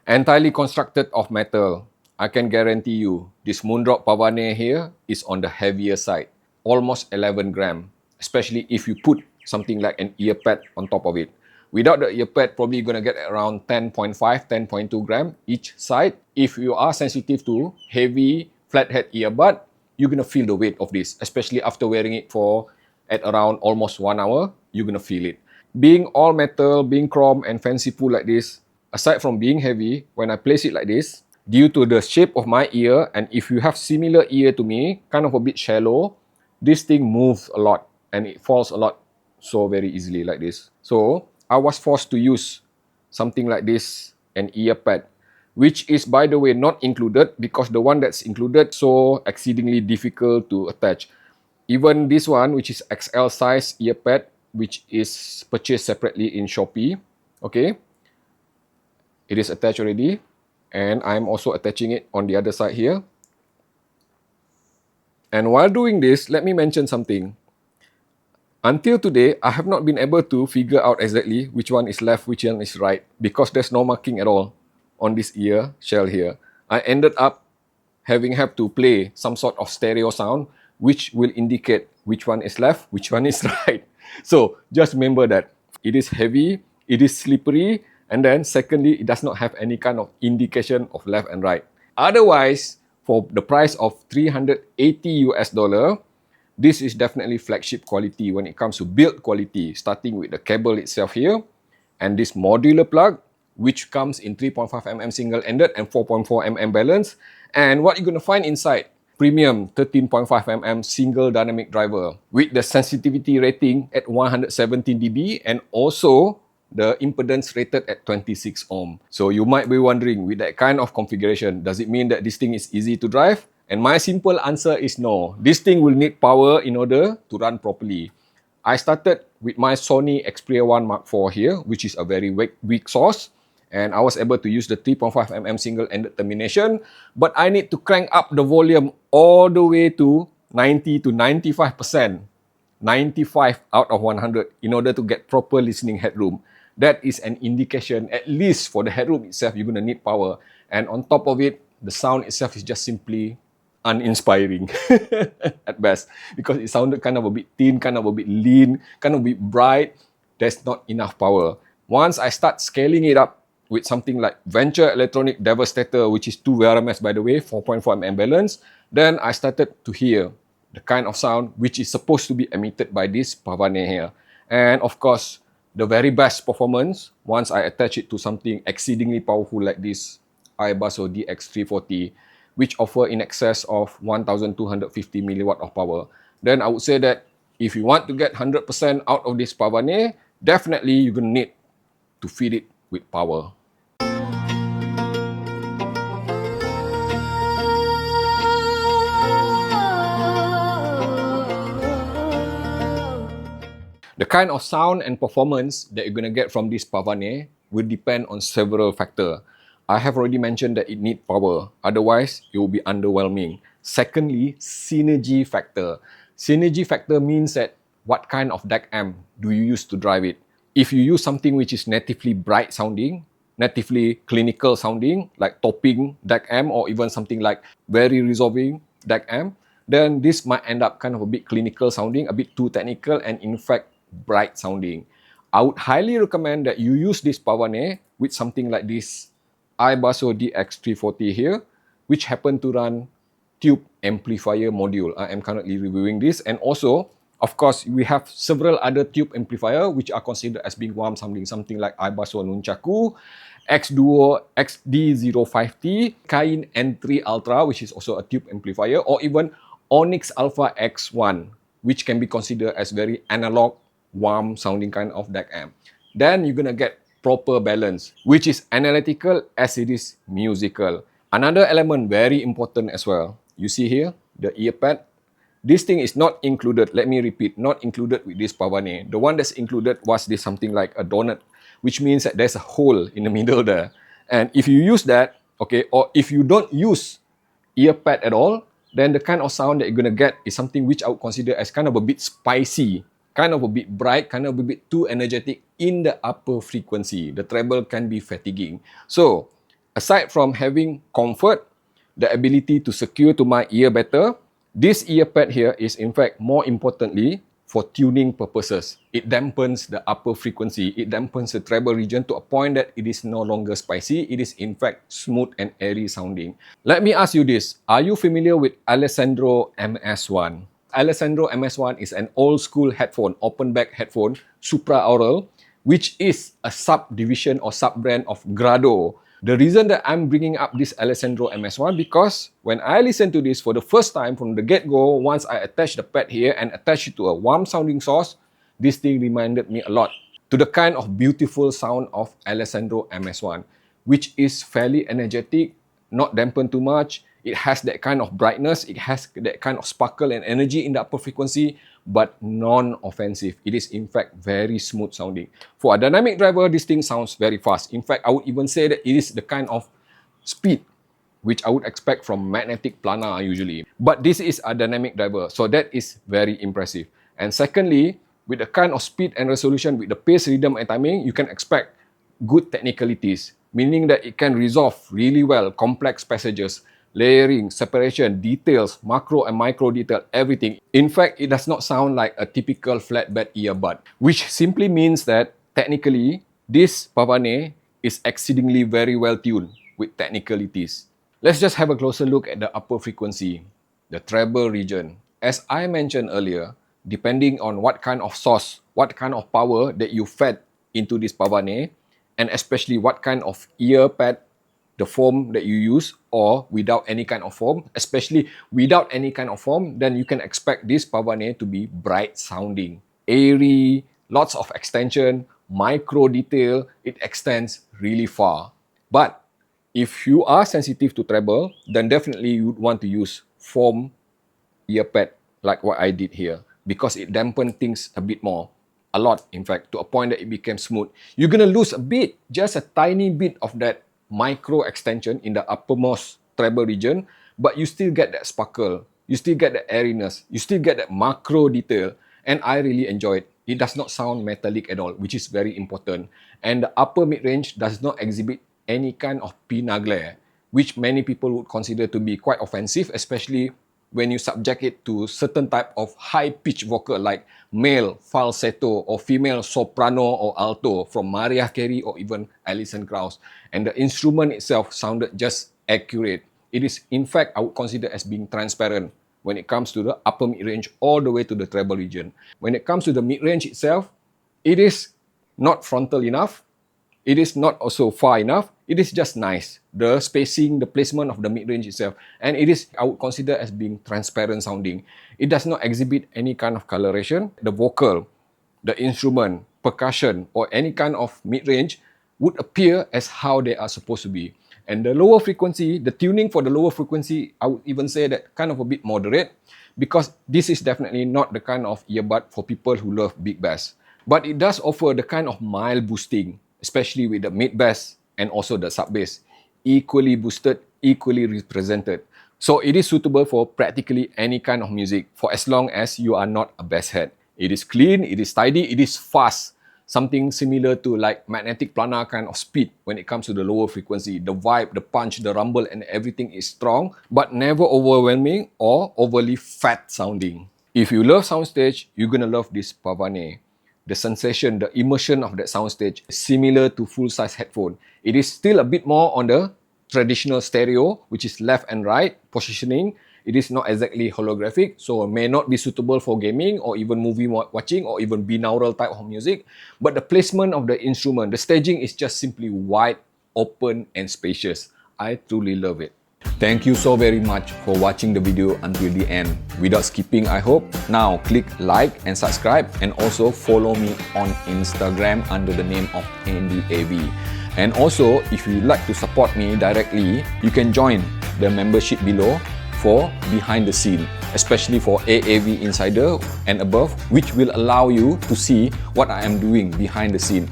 Entirely constructed of metal. I can guarantee you, this Moondrop PAVANE here is on the heavier side. Almost 11 gram. Especially if you put something like an earpad on top of it. Without the earpad, probably you're going to get around 10.5, 10.2 gram each side. If you are sensitive to heavy flathead earbud, you're going to feel the weight of this. Especially after wearing it for at around almost 1 hour, you're going to feel it. Being all metal, being chrome and fanciful like this, aside from being heavy, when I place it like this, due to the shape of my ear, and if you have similar ear to me, kind of a bit shallow, this thing moves a lot and it falls a lot so very easily like this. So I was forced to use something like this, an ear pad, which is, by the way, not included because the one that's included so exceedingly difficult to attach. Even this one, which is XL size ear pad, which is purchased separately in Shopee, okay, it is attached already, and I'm also attaching it on the other side here. And while doing this, let me mention something. Until today, I have not been able to figure out exactly which one is left, which one is right, because there's no marking at all on this ear shell here. I ended up having to play some sort of stereo sound, which will indicate which one is left, which one is right. So just remember that it is heavy, it is slippery, and then secondly, it does not have any kind of indication of left and right. Otherwise, for the price of $380 US, this is definitely flagship quality when it comes to build quality, starting with the cable itself here, and this modular plug, which comes in 3.5mm single-ended and 4.4mm balance. And what you're going to find inside, premium 13.5mm single dynamic driver with the sensitivity rating at 117 dB and also the impedance rated at 26 ohm. So you might be wondering, with that kind of configuration, does it mean that this thing is easy to drive? And my simple answer is no. This thing will need power in order to run properly. I started with my Sony Xperia 1 Mark IV here, which is a very weak source. And I was able to use the 3.5mm single-ended termination. But I need to crank up the volume all the way to 90 to 95%. 95 out of 100 in order to get proper listening headroom. That is an indication, at least for the headroom itself, you're going to need power. And on top of it, the sound itself is just simply uninspiring at best, because it sounded kind of a bit thin, kind of a bit lean, kind of a bit bright. There's not enough power. Once I start scaling it up with something like Venture Electronic Devastator, which is 2 VRMS by the way, 4.4mm balance, then I started to hear the kind of sound which is supposed to be emitted by this PAVANE here. And of course, the very best performance, once I attach it to something exceedingly powerful like this iBasso DX340, which offer in excess of 1250 milliwatt of power. Then I would say that if you want to get 100% out of this PAVANE, definitely you're going to need to feed it with power. The kind of sound and performance that you're going to get from this PAVANE will depend on several factors. I have already mentioned that it needs power, otherwise it will be underwhelming. Secondly, synergy factor. Synergy factor means that what kind of DAC amp do you use to drive it? If you use something which is natively bright sounding, natively clinical sounding, like topping DAC amp or even something like very resolving DAC amp, then this might end up kind of a bit clinical sounding, a bit too technical, and in fact, bright sounding. I would highly recommend that you use this PAVANE with something like this iBasso DX340 here, which happen to run tube amplifier module. I am currently reviewing this, and also, of course, we have several other tube amplifier which are considered as being warm sounding, something like iBasso Nunchaku, X-Duo XD05T, Kain N3 Ultra, which is also a tube amplifier, or even Onyx Alpha X1, which can be considered as very analog, warm sounding kind of DAC amp. Then you're gonna get proper balance, which is analytical as it is musical. Another element very important as well. You see here, the ear pad. This thing is not included, let me repeat, not included with this PAVANE. The one that's included was this something like a donut, which means that there's a hole in the middle there. And if you use that, okay, or if you don't use ear pad at all, then the kind of sound that you're gonna get is something which I would consider as kind of a bit spicy, kind of a bit bright, kind of a bit too energetic in the upper frequency. The treble can be fatiguing. So, Aside from having comfort, the ability to secure to my ear better, this ear pad here is in fact more importantly for tuning purposes. It dampens the upper frequency, it dampens the treble region to a point that it is no longer spicy, it is in fact smooth and airy sounding. Let me ask you this, are you familiar with Alessandro MS1? Alessandro MS1 is an old school headphone, open back headphone, supraaural, which is a subdivision or sub-brand of Grado. The reason that I'm bringing up this Alessandro MS1 because when I listened to this for the first time from the get-go, once I attached the pad here and attached it to a warm sounding source, this thing reminded me a lot to the kind of beautiful sound of Alessandro MS1, which is fairly energetic, not dampened too much. It has that kind of brightness, it has that kind of sparkle and energy in the upper frequency, but non-offensive. It is in fact very smooth sounding. For a dynamic driver, this thing sounds very fast. In fact, I would even say that it is the kind of speed which I would expect from magnetic planar usually. But this is a dynamic driver, so that is very impressive. And secondly, with the kind of speed and resolution, with the pace, rhythm and timing, you can expect good technicalities, meaning that it can resolve really well complex passages, layering, separation, details, macro and micro detail, everything. In fact, it does not sound like a typical flatbed earbud, which simply means that technically, this Pavane is exceedingly very well tuned with technicalities. Let's just have a closer look at the upper frequency, the treble region. As I mentioned earlier, depending on what kind of source, what kind of power that you fed into this Pavane, and especially what kind of ear pad, the foam that you use, or without any kind of foam, especially without any kind of foam, then you can expect this Pavane to be bright sounding, airy, lots of extension, micro detail, it extends really far. But if you are sensitive to treble, then definitely you would want to use foam ear pad like what I did here, because it dampens things a bit more. A lot, in fact, to a point that it became smooth. You're gonna lose a bit, just a tiny bit of that micro extension in the uppermost treble region, but you still get that sparkle, you still get that airiness, you still get that macro detail, and I really enjoy it. It does not sound metallic at all, which is very important. And the upper mid-range does not exhibit any kind of pinna glare, which many people would consider to be quite offensive, especially when you subject it to certain type of high-pitched vocal like male falsetto or female soprano or alto from Mariah Carey or even Alison Krauss. And the instrument itself sounded just accurate. It is, in fact, I would consider as being transparent when it comes to the upper mid-range all the way to the treble region. When it comes to the mid-range itself, it is not frontal enough. It is not also far enough. It is just nice. The spacing, the placement of the mid-range itself. And it is, I would consider as being transparent sounding. It does not exhibit any kind of coloration. The vocal, the instrument, percussion, or any kind of mid-range would appear as how they are supposed to be. And the lower frequency, the tuning for the lower frequency, I would even say that kind of a bit moderate, because this is definitely not the kind of earbud for people who love big bass. But it does offer the kind of mild boosting, especially with the mid bass and also the sub bass, equally boosted, equally represented. So it is suitable for practically any kind of music, for as long as you are not a bass head. It is clean, it is tidy, it is fast. Something similar to like magnetic planar kind of speed when it comes to the lower frequency. The vibe, the punch, the rumble and everything is strong, but never overwhelming or overly fat sounding. If you love soundstage, you're gonna love this Pavane. The sensation, the immersion of that soundstage is similar to full-size headphone. It is still a bit more on the traditional stereo, which is left and right positioning. It is not exactly holographic, so it may not be suitable for gaming or even movie watching or even binaural type of music. But the placement of the instrument, the staging is just simply wide, open and spacious. I truly love it. Thank you so very much for watching the video until the end. Without skipping, I hope. Now click like and subscribe, and also follow me on Instagram under the name of AndyAV. And also, if you'd like to support me directly, you can join the membership below for behind the scene, especially for AAV Insider and above, which will allow you to see what I am doing behind the scene.